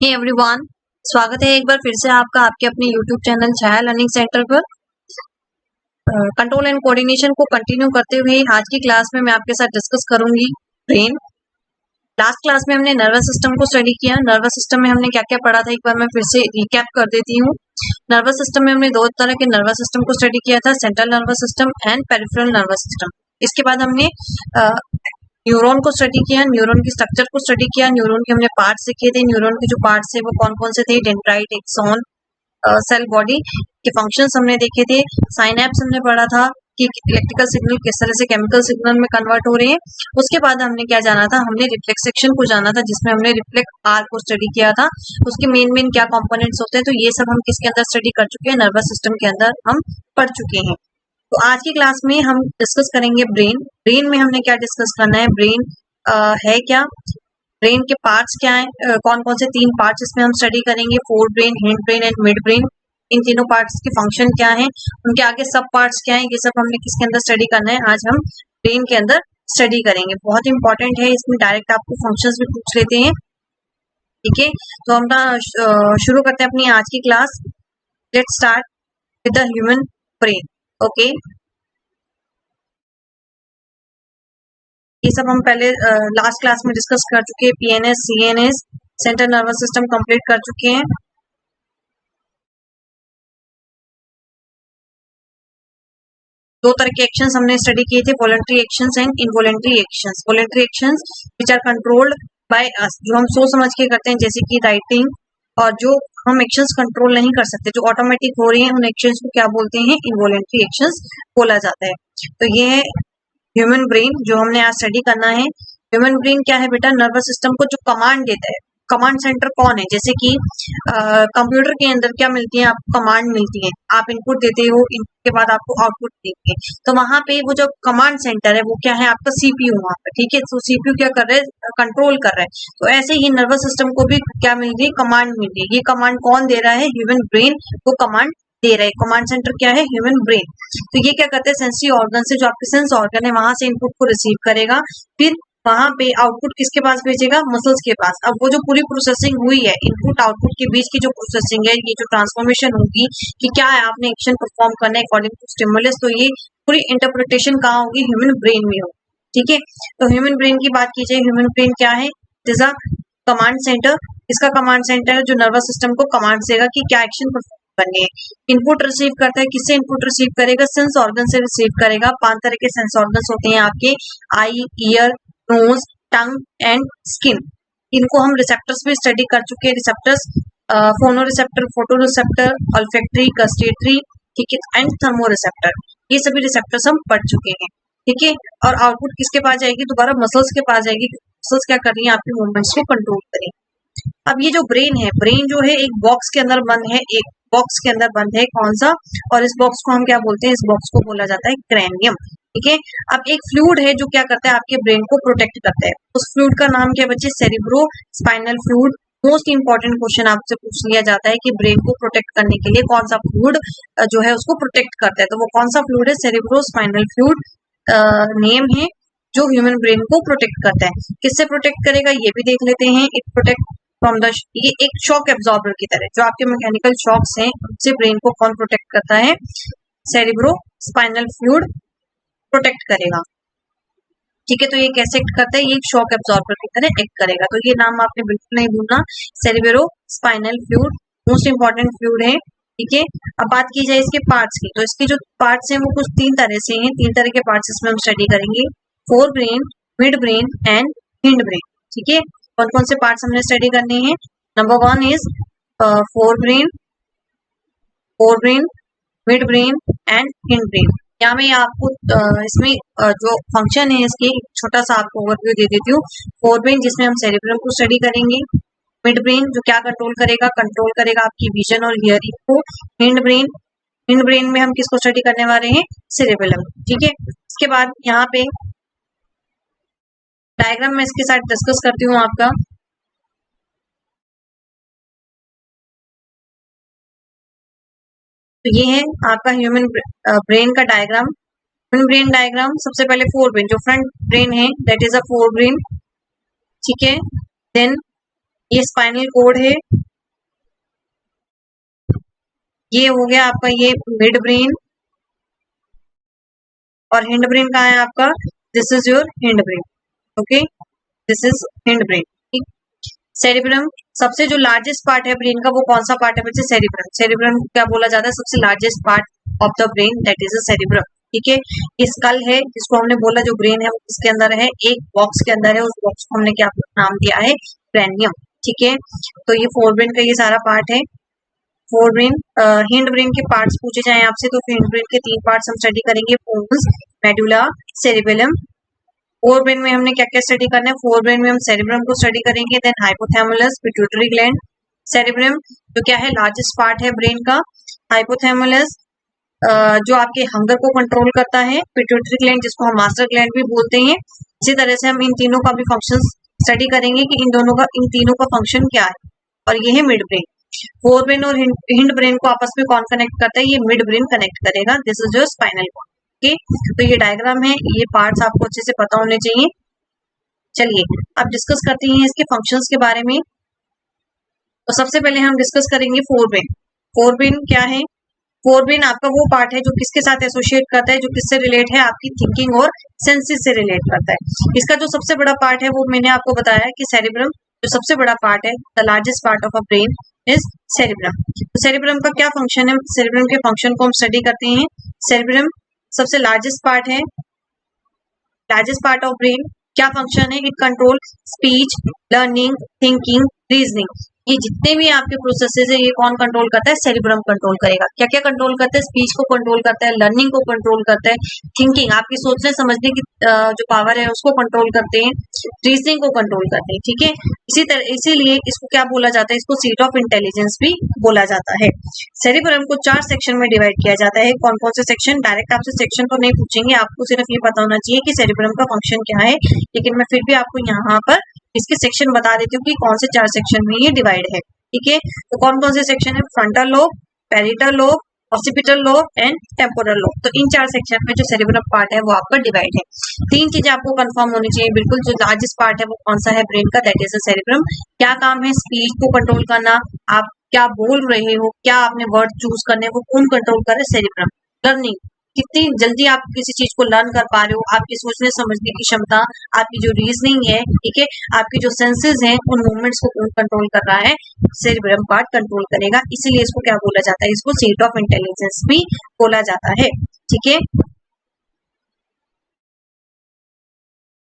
Hey everyone, स्वागत है एक बार फिर से आपका आपके अपने यूट्यूब चैनल छाया लर्निंग सेंटर पर। कंट्रोल एंड कोऑर्डिनेशन को कंटिन्यू करते हुए आज की क्लास में मैं आपके साथ डिस्कस करूंगी ब्रेन। लास्ट क्लास में हमने नर्वस सिस्टम को स्टडी किया। नर्वस सिस्टम में हमने क्या क्या पढ़ा था, एक बार मैं फिर से रिकैप कर देती हूँ। नर्वस सिस्टम में हमने दो तरह के नर्वस सिस्टम को स्टडी किया था, central nervous system and peripheral nervous system. इसके बाद हमने न्यूरॉन को स्टडी किया, न्यूरॉन की स्ट्रक्चर को स्टडी किया, न्यूरॉन के हमने पार्ट्स सीखे थे। न्यूरॉन के जो पार्ट्स है वो कौन कौन से थे, डेंड्राइट, एक्सॉन, सेल बॉडी के फंक्शंस हमने देखे थे। साइनैप्स हमने पढ़ा था कि इलेक्ट्रिकल सिग्नल किस तरह से केमिकल सिग्नल में कन्वर्ट हो रहे हैं। उसके बाद हमने क्या जाना था, हमने रिफ्लेक्स सेक्शन को जाना था, जिसमें हमने रिफ्लेक्स आर को स्टडी किया था। उसके मेन क्या कंपोनेंट्स होते हैं, तो ये सब हम किसके अंदर स्टडी कर चुके हैं, नर्वस सिस्टम के अंदर हम पढ़ चुके हैं। तो आज की क्लास में हम डिस्कस करेंगे ब्रेन। ब्रेन में हमने क्या डिस्कस करना है, ब्रेन है क्या, ब्रेन के पार्ट्स क्या है, कौन कौन से तीन पार्ट्स इसमें हम स्टडी करेंगे, fore brain, hind brain and mid brain. इन तीनों पार्ट्स के फंक्शन क्या है, उनके आगे सब पार्ट्स क्या है, ये सब हमने किसके अंदर स्टडी करना है, आज हम ब्रेन के अंदर स्टडी करेंगे। बहुत इंपॉर्टेंट है, इसमें डायरेक्ट आपको फंक्शंस भी पूछ लेते हैं। ठीक है, तो हम शुरू करते हैं अपनी आज की class. Let's start with the human brain. Okay, ये सब हम पहले लास्ट क्लास में डिस्कस कर चुके हैं। PNS, CNS, central nervous system complete कर चुके हैं। दो तरह के एक्शंस हमने स्टडी किए थे, voluntary actions and involuntary actions. Voluntary actions which are controlled by us, जो हम सोच समझ के करते हैं, जैसे कि राइटिंग, और जो हम एक्शंस कंट्रोल नहीं कर सकते, जो ऑटोमेटिक हो रही हैं, उन एक्शंस को क्या बोलते हैं, इनवॉलंटरी एक्शंस बोला जाता है। तो ये है ह्यूमन ब्रेन जो हमने आज स्टडी करना है। ह्यूमन ब्रेन क्या है बेटा, नर्वस सिस्टम को जो कमांड देता है। कमांड सेंटर कौन है, जैसे कि कंप्यूटर के अंदर क्या मिलती है, आपको कमांड मिलती है, आप इनपुट देते हो, इनपुट के बाद आपको आउटपुट देते हैं। तो वहां पे वो जो कमांड सेंटर है वो क्या है, आपका सीपीयू वहां पे। ठीक है, तो सीपीयू क्या कर रहा है, कंट्रोल कर रहा है। तो ऐसे ही नर्वस सिस्टम को भी क्या मिल रही है, कमांड मिल रही है। ये कमांड कौन दे रहा है, ह्यूमन ब्रेन को कमांड दे रहा है। कमांड सेंटर क्या है, ह्यूमन ब्रेन। तो ये क्या करते हैं, सेंसरी ऑर्गन से, जो आपके सेंस ऑर्गन है, वहां से इनपुट को रिसीव करेगा, फिर वहां पे आउटपुट किसके पास भेजेगा, मसल्स के पास। अब वो जो पूरी प्रोसेसिंग हुई है, इनपुट आउटपुट के बीच की जो प्रोसेसिंग है, ये जो ट्रांसफॉर्मेशन होगी कि क्या है, आपने एक्शन परफॉर्म करना है अकॉर्डिंग टू स्टिमुलस, तो ये पूरी इंटरप्रिटेशन कहाँ होगी, ह्यूमन ब्रेन में होगी। ठीक है, तो ह्यूमन ब्रेन की बात की जाए, ह्यूमन ब्रेन क्या है, it is a command centre. इसका कमांड सेंटर है जो नर्वस सिस्टम को कमांड देगा कि क्या एक्शन परफॉर्म करनी है। इनपुट रिसीव करता है, किससे इनपुट रिसीव करेगा, सेंस ऑर्गन से रिसीव करेगा। 5 तरह के सेंस ऑर्गन्स होते हैं आपके, eye, ear, nose, tongue and skin. इनको हम रिसेप्टर्स भी स्टडी कर चुके हैं। रिसेप्टर्स फोनो receptor, photo receptor, olfactory, gustatory, ठीक है, एंड थर्मो रिसेप्टर। ये सभी रिसेप्टर्स हम पढ़ चुके हैं। ठीक है, और आउटपुट किसके पास जाएगी, दोबारा मसल्स के पास जाएगी। मसल्स क्या कर रही है, आपके मूवमेंट्स को कंट्रोल करेंगे। अब ये जो ब्रेन है, ब्रेन जो है एक बॉक्स के अंदर बंद है, एक बॉक्स के अंदर बंद है, कौन सा, और इस बॉक्स को हम क्या बोलते हैं, इस बॉक्स को बोला जाता है क्रैनियम। ठीक है, अब एक फ्लूइड है जो क्या करता है, आपके ब्रेन को प्रोटेक्ट करता है। उस फ्लूइड का नाम क्या बच्चे, cerebro spinal fluid. Most important question आपसे पूछ लिया जाता है कि ब्रेन को प्रोटेक्ट करने के लिए कौन सा फ्लूइड जो है उसको प्रोटेक्ट करता है, तो वो कौन सा फ्लूइड है, सेरिब्रो स्पाइनल फ्लूइड नेम है, जो ह्यूमन ब्रेन को प्रोटेक्ट करता है। किससे प्रोटेक्ट करेगा, ये भी देख लेते हैं। इट प्रोटेक्ट फ्रॉम द, ये एक शॉक एब्जॉर्बर की तरह, जो आपके मैकेनिकल शॉक्स हैं उनसे ब्रेन को कौन प्रोटेक्ट करता है, सेरिब्रो स्पाइनल फ्लूइड प्रोटेक्ट करेगा। ठीक है, तो ये कैसे एक्ट करता है, ये एक शॉक एब्जॉर्बर की तरह एक्ट करेगा। तो ये नाम आपने बिल्कुल नहीं भूलना, cerebro spinal fluid most important fluid है। ठीक है, अब बात की जाए इसके पार्ट्स की, तो इसके जो पार्ट्स हैं वो कुछ 3 तरह से हैं। 3 तरह के पार्ट्स इसमें हम स्टडी करेंगे, fore brain, mid brain and hind brain. ठीक है, कौन कौन से पार्ट्स हमने स्टडी करने हैं, number 1 is fore brain, mid brain and hind brain. यहाँ मैं आपको इसमें जो फंक्शन है इसके छोटा सा आपको ओवरव्यू दे देती हूँ। फोर ब्रेन जिसमें हम सेरिब्रम को स्टडी करेंगे, मिड ब्रेन जो क्या कंट्रोल करेगा आपकी विजन और हियरिंग को। हिंड ब्रेन में हम किसको स्टडी करने वाले हैं, सेरिबेलम। ठीक है, इसके बाद यहाँ पे डायग्राम में इसके साथ डिस्कस करती हूँ आपका। तो ये है आपका ह्यूमन ब्रेन का डायग्राम। ह्यूमन ब्रेन डायग्राम, सबसे पहले फोर ब्रेन, जो फ्रंट ब्रेन है that is a fore brain. ठीक है, देन ये स्पाइनल कोड है, ये हो गया आपका ये मिड ब्रेन, और हिंड ब्रेन कहाँ है आपका, this is your hind brain, okay, this is hind brain, ठीक। सेरिब्रम, सबसे जो लार्जेस्ट पार्ट है ब्रेन का वो कौन सा पार्ट है बच्चे, सेरिब्रम। सेरिब्रम क्या बोला जाता है, सबसे largest part of the brain, that is a cerebrum, ठीक है। ये स्कल है जिसको हमने बोला जो ब्रेन है वो किसके अंदर है, एक बॉक्स के अंदर है, उस बॉक्स को हमने क्या नाम दिया है, क्रैनियम, ठीक है। तो ये फोर ब्रेन का ये सारा पार्ट है। फोर ब्रेन, हिंड ब्रेन के पार्ट्स पूछे जाए आपसे तो हिंड ब्रेन के 3 पार्ट्स हम स्टडी करेंगे, pons, medulla, cerebellum. Forebrain में हमने क्या क्या स्टडी करना है, फोर ब्रेन में हम सेरिब्रम को स्टडी करेंगे, then hypothalamus, pituitary gland, cerebrum जो क्या है लार्जेस्ट पार्ट है ब्रेन का, हाइपोथैलेमस जो आपके हंगर को कंट्रोल करता है, पिट्यूटरी ग्लैंड जिसको हम मास्टर ग्लैंड भी बोलते हैं। इसी तरह से हम इन तीनों का भी फंक्शन स्टडी करेंगे कि इन तीनों का फंक्शन क्या है, और ये है मिड ब्रेन। फोर ब्रेन और हिंड ब्रेन को आपस में कौन कनेक्ट करता है, ये मिड ब्रेन कनेक्ट करेगा, this is your spinal cord, okay. तो ये डायग्राम है, ये पार्ट्स आपको अच्छे से पता होने चाहिए। चलिए अब डिस्कस करते हैं इसके फंक्शंस के बारे में। तो सबसे पहले हम डिस्कस करेंगे फोर ब्रेन। फोर ब्रेन क्या है, फोर ब्रेन आपका वो पार्ट है जो किसके साथ एसोसिएट करता है, जो किससे रिलेट है, आपकी थिंकिंग और सेंसेस से रिलेट करता है। इसका जो सबसे बड़ा पार्ट है वो मैंने आपको बताया कि सेरिब्रम जो सबसे बड़ा पार्ट है, the largest part of a brain is cerebrum. तो सेरिब्रम का क्या फंक्शन है, सेरिब्रम के फंक्शन को हम स्टडी करते हैं। सेरिब्रम सबसे लार्जेस्ट पार्ट है, लार्जेस्ट पार्ट ऑफ ब्रेन, क्या फंक्शन है, it control speech, learning, thinking, reasoning. ये जितने भी आपके प्रोसेसेस है ये कौन कंट्रोल करता है, सेरिब्रम कंट्रोल करेगा। क्या क्या कंट्रोल करता है, स्पीच को कंट्रोल करता है, लर्निंग को कंट्रोल करता है, थिंकिंग आपकी सोचने समझने की जो पावर है उसको कंट्रोल करते हैं, रीजनिंग को कंट्रोल करते हैं, ठीक है। इसी तरह इसीलिए इसको क्या बोला जाता है, इसको सीट ऑफ इंटेलिजेंस भी बोला जाता है। सेरिब्रम को 4 सेक्शन में डिवाइड किया जाता है। कौन कौन से सेक्शन, डायरेक्ट आपसे सेक्शन तो नहीं पूछेंगे, आपको सिर्फ ये पता होना चाहिए कि सेरिब्रम का फंक्शन क्या है, लेकिन मैं फिर भी आपको यहाँ पर इसके सेक्शन बता देती हूँ कि कौन से 4 सेक्शन में ये डिवाइड है, ठीक है। तो कौन कौन से सेक्शन है, frontal lobe, parietal lobe, occipital lobe and temporal lobe. तो इन 4 सेक्शन में जो सेरिब्रम पार्ट है वो आपका डिवाइड है। 3 चीजें आपको कंफर्म होनी चाहिए बिल्कुल, जो लार्जेस्ट पार्ट है वो कौन सा है ब्रेन का, दैट इज द सेरिब्रम। क्या काम है, स्पीच को कंट्रोल करना, आप क्या बोल रहे हो, क्या आपने वर्ड चूज करने वो कौन कंट्रोल करे, सेरिब्रम। लर्निंग, कितनी जल्दी आप किसी चीज को लर्न कर पा रहे हो, आपकी सोचने समझने की क्षमता, आपकी जो रीजनिंग है, ठीक है, आपकी जो सेंसेस हैं उन मूवमेंट्स को कौन कंट्रोल कर रहा है, सेरिब्रम पार्ट कंट्रोल करेगा। इसीलिए इसको क्या बोला जाता है, इसको सीट ऑफ इंटेलिजेंस भी बोला जाता है, ठीक है।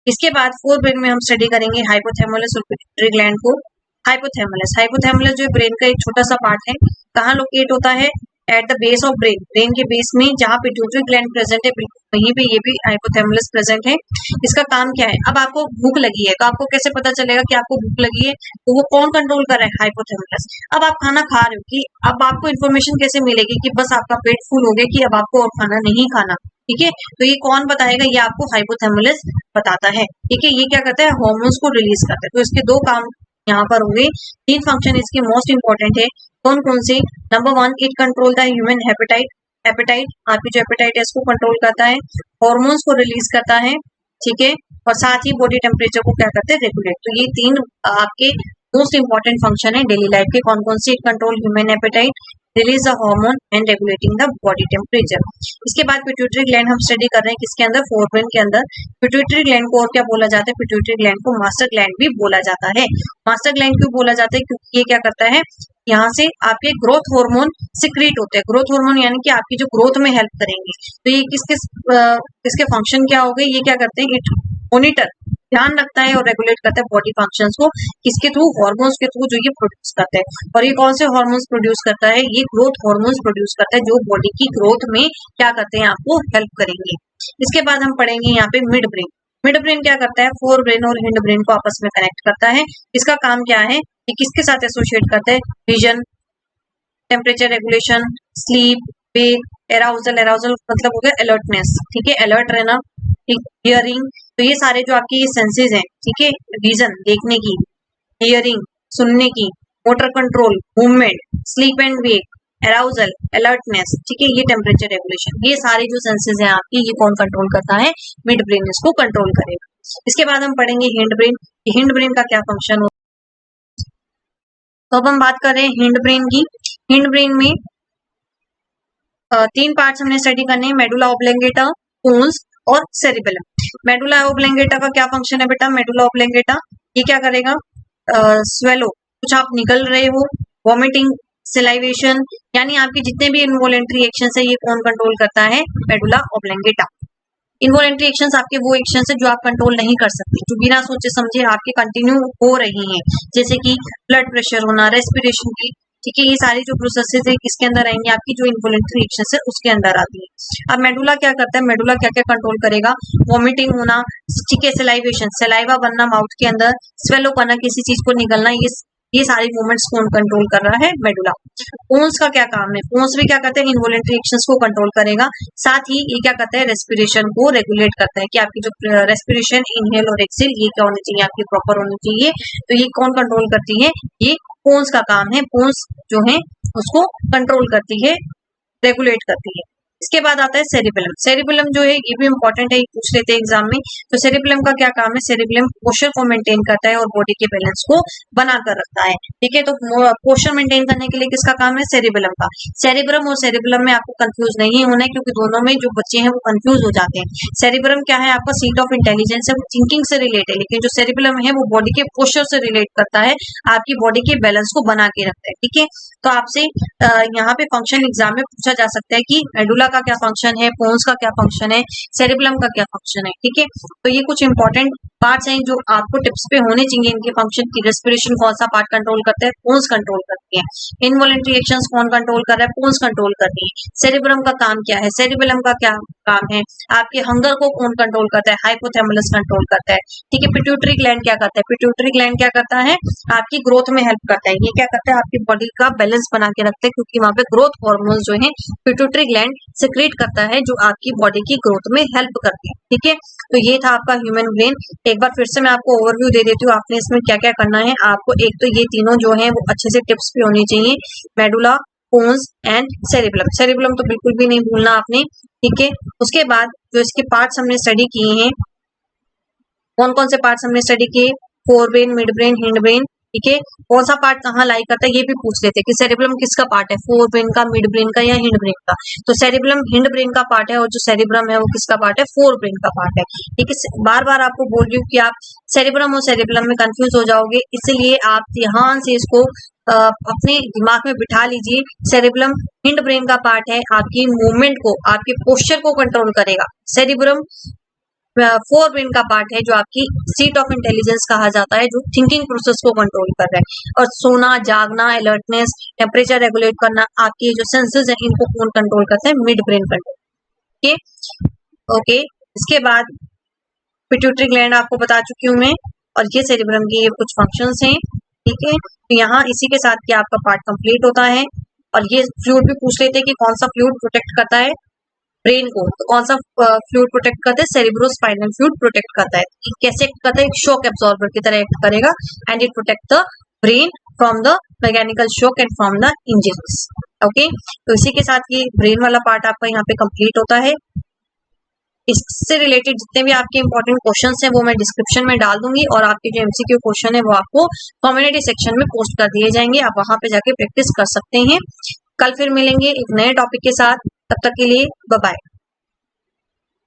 इसके बाद फोर ब्रेन में हम स्टडी करेंगे हाइपोथैलेमस और पिट्यूटरी ग्लैंड को। हाइपोथैलेमस, हाइपोथैलेमस जो ब्रेन का एक छोटा सा पार्ट है, कहाँ लोकेट होता है, at the base of brain, brain के बेस में जहाँ पिट्यूटरी ग्लैंड प्रेजेंट है वहीं पे ये भी हाइपोथैलेमस प्रेजेंट है। इसका काम क्या है, अब आपको भूख लगी है तो आपको कैसे पता चलेगा कि आपको भूख लगी है, तो वो कौन कंट्रोल कर रहा है, हाइपोथैलेमस। अब आप खाना खा रहे हो कि अब आपको इन्फॉर्मेशन कैसे मिलेगी कि बस आपका पेट फुल हो गया कि अब आपको और खाना नहीं खाना, ठीक है। तो ये कौन बताएगा, ये आपको हाइपोथैलेमस बताता है, ठीक है। ये क्या करता है, हार्मोन्स को रिलीज करता है। तो इसके 2 काम यहाँ पर होंगे, 3 फंक्शन इसके मोस्ट इंपॉर्टेंट है। कौन कौन से, number 1 it control the human हेपेटाइट, हेपेटाइट आपकी जो हेपेटाइट है इसको कंट्रोल करता है, हार्मोन्स को रिलीज करता है, ठीक है, और साथ ही बॉडी टेम्परेचर को क्या करते हैं, रेगुलेट। तो ये 3 आपके मोस्ट इंपॉर्टेंट फंक्शन है डेली लाइफ के। कौन कौन से, it control human हेपेटाइट, release the hormone and regulating the body temperature. इसके बाद पिट्यूटरी ग्लैंड हम स्टडी कर रहे हैं किसके अंदर, फोर ब्रेन के अंदर। पिट्यूटरी ग्लैंड को और क्या बोला जाता है, पिट्यूटरी ग्लैंड को मास्टर ग्लैंड भी बोला जाता है। मास्टर ग्लैंड क्यों बोला जाता है, क्योंकि ये क्या करता है, यहाँ से आपके ग्रोथ हार्मोन सिक्रीट होते हैं। ग्रोथ हार्मोन यानी कि आपकी जो ग्रोथ में हेल्प करेंगे। तो ये किसके फंक्शन क्या हो गए, ये क्या करते हैं, इट मॉनिटर, ध्यान रखता है और रेगुलेट करता है बॉडी फंक्शंस को, किसके थ्रू, हार्मोन्स के थ्रू जो ये प्रोड्यूस करता है। और ये कौन से हार्मोन्स प्रोड्यूस करता है, ये ग्रोथ हार्मोन्स प्रोड्यूस करता है, जो बॉडी की ग्रोथ में क्या करते हैं, आपको हेल्प करेंगे। इसके बाद हम पढ़ेंगे यहाँ पे मिड ब्रेन। मिड ब्रेन क्या करता है, फोर ब्रेन और हिंड ब्रेन को आपस में कनेक्ट करता है। इसका काम क्या है, ये किसके साथ एसोसिएट करता है, विजन, टेम्परेचर रेगुलेशन, स्लीप, वेक, एराउजल, एराउजल मतलब हो गया अलर्टनेस, ठीक है, अलर्ट रहना, ठीक, हियरिंग। तो ये सारे जो आपके ये सेंसेस हैं, ठीक है, विजन देखने की, हियरिंग सुनने की, motor control movement, sleep and wake, arousal alertness, ठीक है, ये टेम्परेचर रेगुलेशन, ये सारे जो सेंसेस हैं आपकी, ये कौन कंट्रोल करता है, मिड ब्रेन इसको कंट्रोल करेगा। इसके बाद हम पढ़ेंगे हिंड ब्रेन। हिंड ब्रेन का क्या फंक्शन होता है, तो अब हम बात कर रहे हैं हिंड ब्रेन की। हिंड ब्रेन में 3 पार्ट्स हमने स्टडी करने हैं, मेडुला ऑब्लोंगेटा, पोन्स और सेरिबेलम। मेडुला ऑब्लोंगेटा का क्या फंक्शन है बेटा? मेडुला ऑब्लोंगेटा ये क्या करेगा? स्वेलो, कुछ आप निकल रहे हो, वॉमिटिंग, सिलाइवेशन, यानी आपके जितने भी इनवॉलेंट्री एक्शंस है ये कौन कंट्रोल करता है? Medulla oblongata. इनवॉलेंट्री एक्शंस आपके वो एक्शंस है जो आप कंट्रोल नहीं कर सकते, जो बिना सोचे समझे आपके कंटिन्यू हो रही हैं, जैसे कि ब्लड प्रेशर होना, रेस्पिरेशन की, ठीक है, ये सारी जो प्रोसेसेस है किसके अंदर आएंगे? आपकी जो इनवॉलेंट्री एक्शंस है उसके अंदर आती है। अब मेडुला क्या करता है? मेडुला क्या क्या कंट्रोल करेगा? वॉमिटिंग होना, ठीक है, सिलाइवेशन, सलाइवा बनना माउथ के अंदर, स्वेलो करना, किसी चीज को निगलना, ये सारी मूवमेंट्स कौन कंट्रोल कर रहा है? मेडुला। पोन्स का क्या काम है? पोन्स भी क्या करते हैं? इनवॉलेंट्री एक्शंस को कंट्रोल करेगा, साथ ही ये क्या करता है? रेस्पिरेशन को रेगुलेट करता है कि आपकी जो रेस्पिरेशन, इनहेल और एक्सेल, ये क्या होनी चाहिए? आपकी प्रॉपर होनी चाहिए। तो ये कौन कंट्रोल करती है? ये पोन्स का काम है। पोन्स जो है उसको कंट्रोल करती है, रेगुलेट करती है। इसके बाद आता है सेरिबेलम। सेरिबेलम जो है ये भी इंपॉर्टेंट है, पूछ लेते हैं एग्जाम में। तो सेरिबेलम का क्या काम है? सेरिबेलम पोस्चर को मेंटेन करता है और बॉडी के बैलेंस को बनाकर रखता है, ठीक है। तो पोस्चर मेंटेन करने के लिए किसका काम है? सेरिबेलम का। सेरिब्रम और सेरिबेलम में आपको कंफ्यूज नहीं होना है, क्योंकि दोनों में जो बच्चे हैं वो कंफ्यूज हो जाते हैं। सेरिब्रम क्या है? आपका सीट ऑफ इंटेलिजेंस है, वो थिंकिंग से रिलेट है, लेकिन जो सेरिबेलम है वो बॉडी के पोस्चर से रिलेट करता है, आपकी बॉडी के बैलेंस को बना के रखता है, ठीक है। तो आपसे यहाँ पे फंक्शन एग्जाम में पूछा जा सकता है कि मेडुला का क्या फंक्शन है, पोन्स का क्या फंक्शन है, सेरिबेलम का क्या फंक्शन है, ठीक है। तो ये कुछ इंपॉर्टेंट पार्ट्स हैं जो आपको टिप्स पे होने चाहिए इनके फंक्शन की। रेस्पिरेशन कौन सा पार्ट कंट्रोल करता है? पोन्स कंट्रोल करती है। इनवॉलेंट्री एक्शंस कौन कंट्रोल कर रहा है? पोन्स कंट्रोल करती है। सेरिब्रम का काम क्या है? सेरिबेलम का क्या काम है? आपके हंगर को कौन कंट्रोल करता है? हाइपोथैलेमस कंट्रोल करता है, ठीक है। पिट्यूटरी ग्लैंड क्या करता है? पिट्यूटरी ग्लैंड क्या करता है? आपकी ग्रोथ में हेल्प करता है। ये क्या करता है? आपकी बॉडी का बैलेंस बना के रखता है, क्योंकि वहां पे ग्रोथ हार्मोन्स जो है पिट्यूटरी ग्लैंड सिक्रीट करता है, जो आपकी बॉडी की ग्रोथ में हेल्प करते हैं, ठीक है। तो ये था आपका ह्यूमन ब्रेन। एक बार फिर से मैं आपको ओवरव्यू दे देती हूँ, आपने इसमें क्या क्या करना है। आपको एक तो ये तीनों जो है वो अच्छे से टिप्स पे होनी चाहिए, medulla, pons and cerebellum. Cerebellum तो बिल्कुल भी नहीं भूलना आपने, ठीक है। उसके बाद जो इसके पार्ट्स हमने स्टडी किए हैं, कौन कौन से पार्ट्स हमने स्टडी किए? Fore brain, mid brain, hind brain, ठीक है। कौन सा पार्ट कहाँ लाई करता है ये भी पूछ लेते हैं कि सेरिब्रम किसका पार्ट है, फोर ब्रेन का, मिड ब्रेन का या हिंड ब्रेन का। तो सेरिब्रम हिंड ब्रेन का पार्ट है, और जो सेरिब्रम है वो किसका पार्ट है? फोर ब्रेन का पार्ट है, ठीक है। बार बार आपको बोल रही हूँ कि आप सेरिब्रम और सेरिब्रम में कंफ्यूज हो जाओगे, इसलिए आप ध्यान से इसको अपने दिमाग में बिठा लीजिए। सेरिब्रम हिंड ब्रेन का पार्ट है, आपकी मूवमेंट को, आपके पोस्चर को कंट्रोल करेगा। सेरिब्रम फोर ब्रेन का पार्ट है, जो आपकी सीट ऑफ इंटेलिजेंस कहा जाता है, जो थिंकिंग प्रोसेस को कंट्रोल कर रहा है। और सोना, जागना, अलर्टनेस, टेम्परेचर रेगुलेट करना, आपके जो सेंसेस है इनको कौन कंट्रोल करता है? मिड ब्रेन कंट्रोल, ठीक, ओके। इसके बाद पिट्यूटरी ग्लैंड आपको बता चुकी हूँ मैं, और ये सेरिब्रम की ये कुछ फंक्शंस हैं, ठीक है। तो यहाँ इसी के साथ क्या आपका पार्ट कंप्लीट होता है। और ये फ्लूइड भी पूछ लेते हैं कि कौन सा फ्लूइड प्रोटेक्ट करता है ब्रेन को, तो कौन सा फ्लूइड प्रोटेक्ट करता है? सेरिब्रोस्पाइनल फ्लूइड प्रोटेक्ट करता है। ये कैसे करता है? एक शॉक एब्जॉर्बर की तरह एक्ट करेगा, and it protect the brain from the mechanical shock and from the injuries, okay. तो इसी के साथ ये ब्रेन वाला पार्ट आपका यहाँ पे कंप्लीट होता है। इससे रिलेटेड जितने भी आपके इंपॉर्टेंट क्वेश्चंस हैं वो मैं डिस्क्रिप्शन में डाल दूंगी, और आपके जो एमसीक्यू क्वेश्चन है वो आपको कम्युनिटी सेक्शन में पोस्ट कर दिए जाएंगे, आप वहां पे जाके प्रैक्टिस कर सकते हैं। कल फिर मिलेंगे एक नए टॉपिक के साथ, तब तक के लिए बाय बाय।